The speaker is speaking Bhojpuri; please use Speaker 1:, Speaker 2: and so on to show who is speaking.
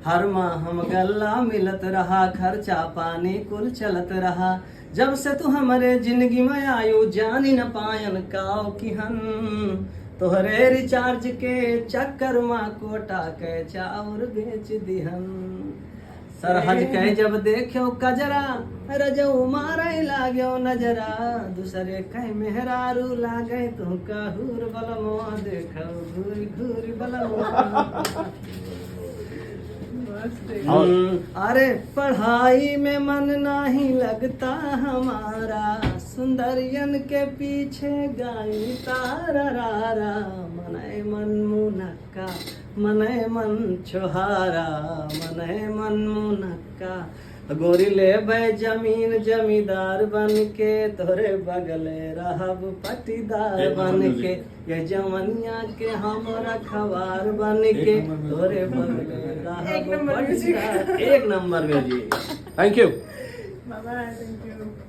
Speaker 1: हर माह हम गल्ला मिलत रहा, खर्चा पानी कुल चलत रहा। जब से तू हमारे जिंदगी में आयु जानी न पायन काओ किहन। तोहरे रिचार्ज के चक्कर माँ कोटा के चाउर बेच दिहन। सरहज के जब देखो कजरा, रजऊ मारे लाग्यो नजरा। दूसरे कह मेहरारू लागे तू कहूर बलमो देखो घूरी घूरी बलमो। अरे पढ़ाई में मन नहीं लगता हमारा, सुंदरियन के पीछे गाई तारा रारा। मने मन मुनक्का मने मन छोहारा, मने मन मुनक्का। गोरी ले बे जमीन जमींदार बन के, तोरे बगले रहब पटीदार बन के। ये जवनिया के हम रखवार बन के, तोरे बगले रहब पटीदार। एक नंबर में जी।
Speaker 2: Thank you.
Speaker 3: बाबा थैंक यू।